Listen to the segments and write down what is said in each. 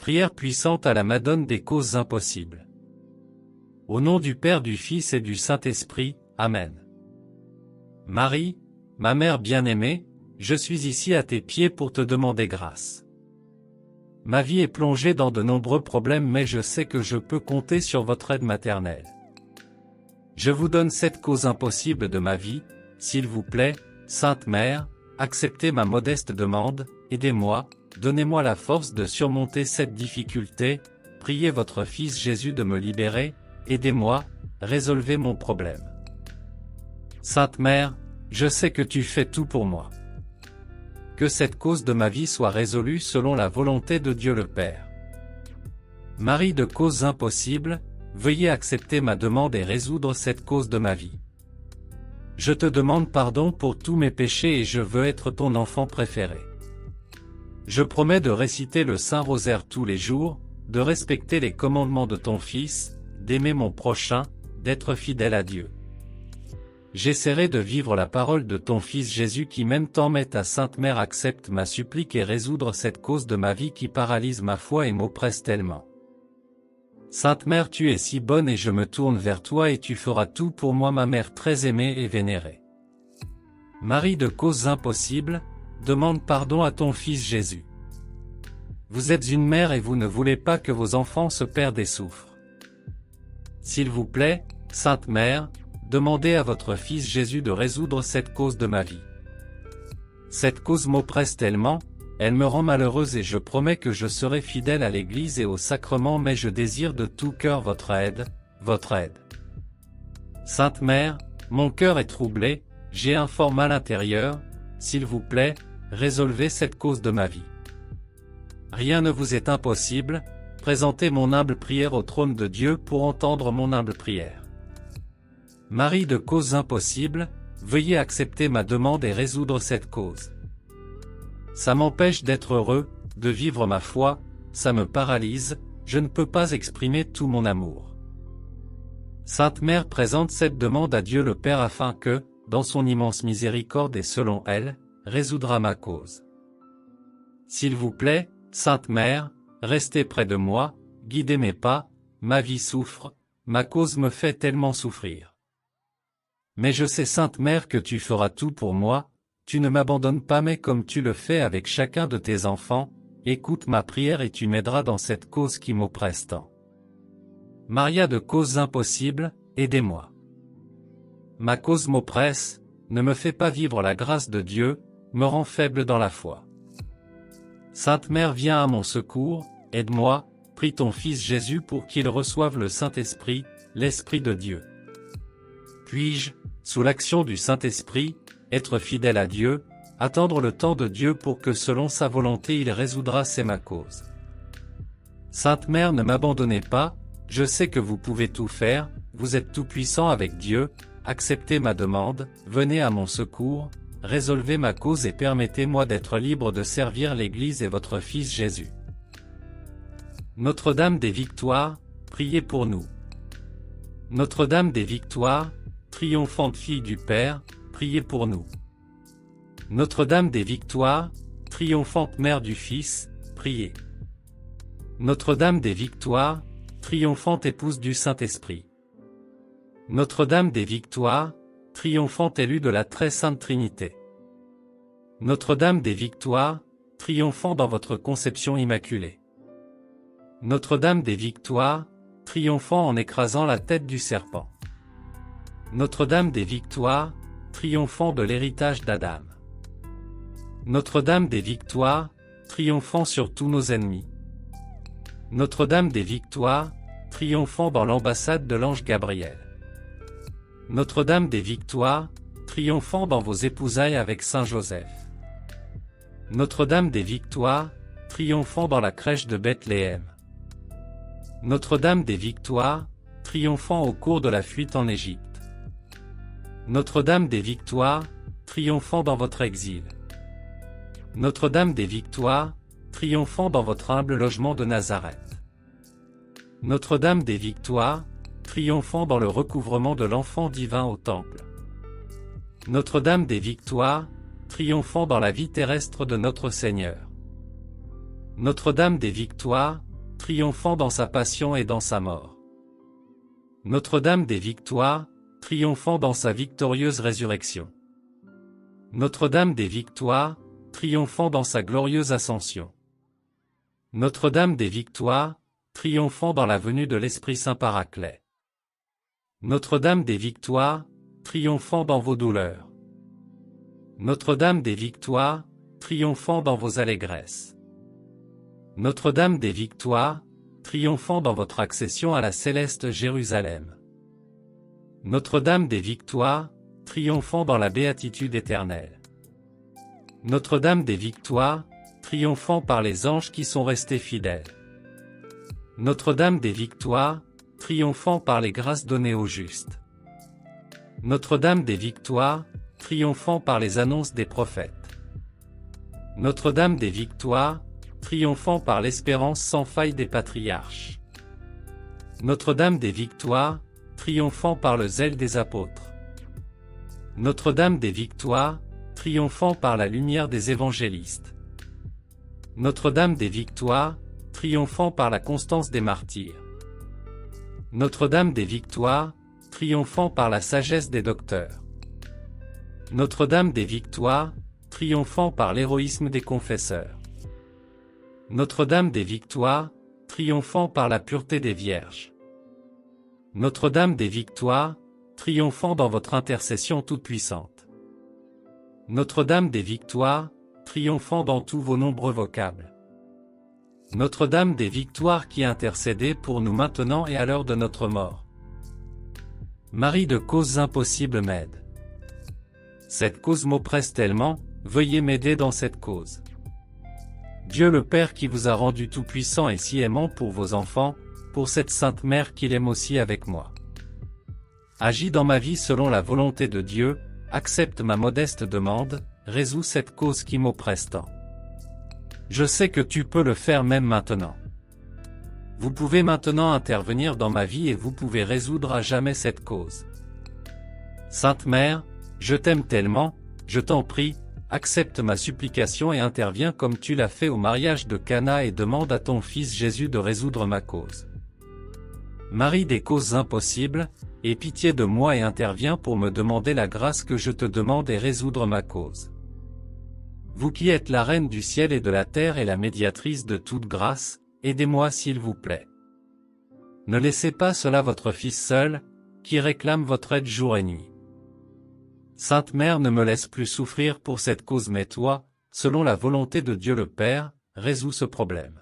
Prière puissante à la Madone des causes impossibles. Au nom du Père, du Fils et du Saint-Esprit, Amen. Marie, ma mère bien-aimée, je suis ici à tes pieds pour te demander grâce. Ma vie est plongée dans de nombreux problèmes, mais je sais que je peux compter sur votre aide maternelle. Je vous donne cette cause impossible de ma vie, s'il vous plaît, Sainte Mère, acceptez ma modeste demande, aidez-moi, donnez-moi la force de surmonter cette difficulté, priez votre Fils Jésus de me libérer, aidez-moi, résolvez mon problème. Sainte Mère, je sais que tu fais tout pour moi. Que cette cause de ma vie soit résolue selon la volonté de Dieu le Père. Marie de causes impossibles, veuillez accepter ma demande et résoudre cette cause de ma vie. Je te demande pardon pour tous mes péchés et je veux être ton enfant préféré. Je promets de réciter le Saint-Rosaire tous les jours, de respecter les commandements de ton Fils, d'aimer mon prochain, d'être fidèle à Dieu. J'essaierai de vivre la parole de ton Fils Jésus qui m'aime tant, mais ta Sainte Mère accepte ma supplique et résoudre cette cause de ma vie qui paralyse ma foi et m'oppresse tellement. Sainte Mère, tu es si bonne et je me tourne vers toi et tu feras tout pour moi, ma mère très aimée et vénérée. Marie de causes impossibles, demande pardon à ton Fils Jésus. Vous êtes une mère et vous ne voulez pas que vos enfants se perdent et souffrent. S'il vous plaît, Sainte Mère, demandez à votre Fils Jésus de résoudre cette cause de ma vie. Cette cause m'oppresse tellement, elle me rend malheureuse et je promets que je serai fidèle à l'Église et au sacrement, mais je désire de tout cœur votre aide, votre aide. Sainte Mère, mon cœur est troublé, j'ai un fort mal intérieur, s'il vous plaît, résolvez cette cause de ma vie. Rien ne vous est impossible, présentez mon humble prière au trône de Dieu pour entendre mon humble prière. Marie de causes impossibles, veuillez accepter ma demande et résoudre cette cause. Ça m'empêche d'être heureux, de vivre ma foi, ça me paralyse, je ne peux pas exprimer tout mon amour. Sainte Mère présente cette demande à Dieu le Père afin que, dans son immense miséricorde et selon elle, résoudra ma cause. S'il vous plaît, Sainte Mère, restez près de moi, guidez mes pas, ma vie souffre, ma cause me fait tellement souffrir. Mais je sais, Sainte Mère, que tu feras tout pour moi, tu ne m'abandonnes pas, mais comme tu le fais avec chacun de tes enfants, écoute ma prière et tu m'aideras dans cette cause qui m'oppresse tant. Maria de causes impossibles, aidez-moi. Ma cause m'oppresse, ne me fait pas vivre la grâce de Dieu, me rend faible dans la foi. Sainte Mère, viens à mon secours, aide-moi, prie ton Fils Jésus pour qu'il reçoive le Saint-Esprit, l'Esprit de Dieu. Puis-je, sous l'action du Saint-Esprit, être fidèle à Dieu, attendre le temps de Dieu pour que selon sa volonté il résoudra c'est ma cause. Sainte Mère, ne m'abandonnez pas, je sais que vous pouvez tout faire, vous êtes tout puissant avec Dieu, acceptez ma demande, venez à mon secours, résolvez ma cause et permettez-moi d'être libre de servir l'Église et votre Fils Jésus. Notre-Dame des Victoires, priez pour nous. Notre-Dame des Victoires, triomphante fille du Père, priez pour nous. Notre-Dame des Victoires, triomphante Mère du Fils, priez. Notre-Dame des Victoires, triomphante épouse du Saint-Esprit. Notre-Dame des Victoires, triomphante élue de la très sainte Trinité. Notre-Dame des Victoires, triomphant dans votre conception immaculée. Notre-Dame des Victoires, triomphant en écrasant la tête du serpent. Notre-Dame des Victoires, triomphant de l'héritage d'Adam. Notre-Dame des Victoires, triomphant sur tous nos ennemis. Notre-Dame des Victoires, triomphant dans l'ambassade de l'ange Gabriel. Notre-Dame des Victoires, triomphant dans vos épousailles avec Saint Joseph. Notre-Dame des Victoires, triomphant dans la crèche de Bethléem. Notre-Dame des Victoires, triomphant au cours de la fuite en Égypte. Notre-Dame des Victoires, triomphant dans votre exil. Notre-Dame des Victoires, triomphant dans votre humble logement de Nazareth. Notre-Dame des Victoires, triomphant dans le recouvrement de l'enfant divin au temple. Notre-Dame des Victoires, triomphant dans la vie terrestre de notre Seigneur. Notre-Dame des Victoires, triomphant dans sa passion et dans sa mort. Notre-Dame des Victoires, triomphant dans sa victorieuse résurrection. Notre-Dame des Victoires, triomphant dans sa glorieuse ascension. Notre-Dame des Victoires, triomphant dans la venue de l'Esprit Saint Paraclet. Notre-Dame des Victoires, triomphant dans vos douleurs. Notre-Dame des Victoires, triomphant dans vos allégresses. Notre-Dame des Victoires, triomphant dans votre accession à la céleste Jérusalem. Notre-Dame des Victoires, triomphant dans la béatitude éternelle. Notre-Dame des Victoires, triomphant par les anges qui sont restés fidèles. Notre-Dame des Victoires, triomphant par les grâces données aux justes. Notre-Dame des Victoires, triomphant par les annonces des prophètes. Notre-Dame des Victoires, triomphant par l'espérance sans faille des patriarches. Notre-Dame des Victoires, triomphant par le zèle des apôtres. Notre-Dame des Victoires, triomphant par la lumière des évangélistes. Notre-Dame des Victoires, triomphant par la constance des martyrs. Notre-Dame des Victoires, triomphant par la sagesse des docteurs. Notre-Dame des Victoires, triomphant par l'héroïsme des confesseurs. Notre-Dame des Victoires, triomphant par la pureté des vierges. Notre-Dame des Victoires, triomphant dans votre intercession toute-puissante. Notre-Dame des Victoires, triomphant dans tous vos nombreux vocables. Notre-Dame des Victoires qui intercédez pour nous maintenant et à l'heure de notre mort. Marie de causes impossibles m'aide. Cette cause m'oppresse tellement, veuillez m'aider dans cette cause. Dieu le Père qui vous a rendu tout-puissant et si aimant pour vos enfants, pour cette Sainte Mère qu'il aime aussi avec moi. Agis dans ma vie selon la volonté de Dieu, accepte ma modeste demande, résous cette cause qui m'oppresse tant. Je sais que tu peux le faire même maintenant. Vous pouvez maintenant intervenir dans ma vie et vous pouvez résoudre à jamais cette cause. Sainte Mère, je t'aime tellement, je t'en prie, accepte ma supplication et interviens comme tu l'as fait au mariage de Cana et demande à ton Fils Jésus de résoudre ma cause. Marie des causes impossibles, aie pitié de moi et interviens pour me demander la grâce que je te demande et résoudre ma cause. Vous qui êtes la Reine du ciel et de la terre et la médiatrice de toute grâce, aidez-moi s'il vous plaît. Ne laissez pas cela votre Fils seul, qui réclame votre aide jour et nuit. Sainte Mère ne me laisse plus souffrir pour cette cause mais toi, selon la volonté de Dieu le Père, résous ce problème.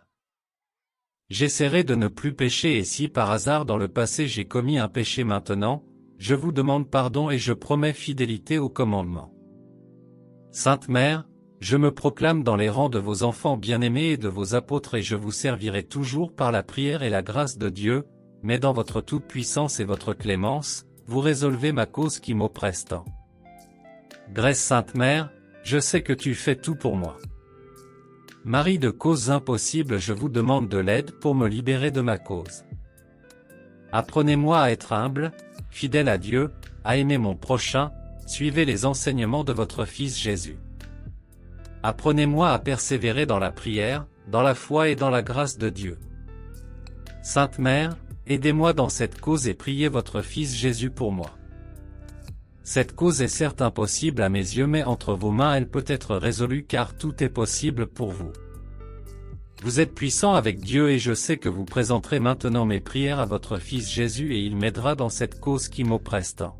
J'essaierai de ne plus pécher et si par hasard dans le passé j'ai commis un péché maintenant, je vous demande pardon et je promets fidélité au commandement. Sainte Mère, je me proclame dans les rangs de vos enfants bien-aimés et de vos apôtres et je vous servirai toujours par la prière et la grâce de Dieu, mais dans votre toute-puissance et votre clémence, vous résolvez ma cause qui m'oppresse tant. Grâce Sainte Mère, je sais que tu fais tout pour moi. Marie de causes impossibles, je vous demande de l'aide pour me libérer de ma cause. Apprenez-moi à être humble, fidèle à Dieu, à aimer mon prochain, suivez les enseignements de votre Fils Jésus. Apprenez-moi à persévérer dans la prière, dans la foi et dans la grâce de Dieu. Sainte Mère, aidez-moi dans cette cause et priez votre Fils Jésus pour moi. Cette cause est certes impossible à mes yeux mais entre vos mains elle peut être résolue car tout est possible pour vous. Vous êtes puissant avec Dieu et je sais que vous présenterez maintenant mes prières à votre Fils Jésus et il m'aidera dans cette cause qui m'oppresse tant.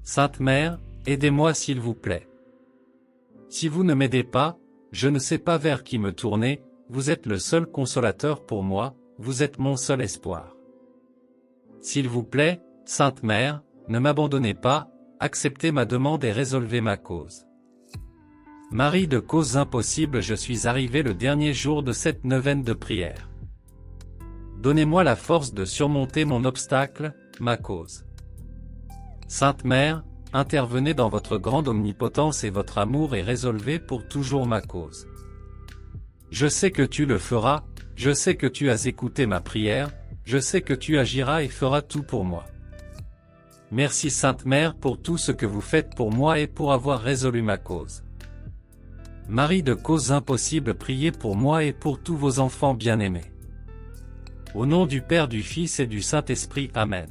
Sainte Mère, aidez-moi s'il vous plaît. Si vous ne m'aidez pas, je ne sais pas vers qui me tourner, vous êtes le seul consolateur pour moi, vous êtes mon seul espoir. S'il vous plaît, Sainte Mère, ne m'abandonnez pas, acceptez ma demande et résolvez ma cause. Marie de causes impossibles, je suis arrivé le dernier jour de cette neuvaine de prière. Donnez-moi la force de surmonter mon obstacle, ma cause. Sainte Mère, intervenez dans votre grande omnipotence et votre amour et résolvez pour toujours ma cause. Je sais que tu le feras, je sais que tu as écouté ma prière, je sais que tu agiras et feras tout pour moi. Merci Sainte Mère pour tout ce que vous faites pour moi et pour avoir résolu ma cause. Marie de causes impossibles, priez pour moi et pour tous vos enfants bien-aimés. Au nom du Père, du Fils et du Saint-Esprit. Amen.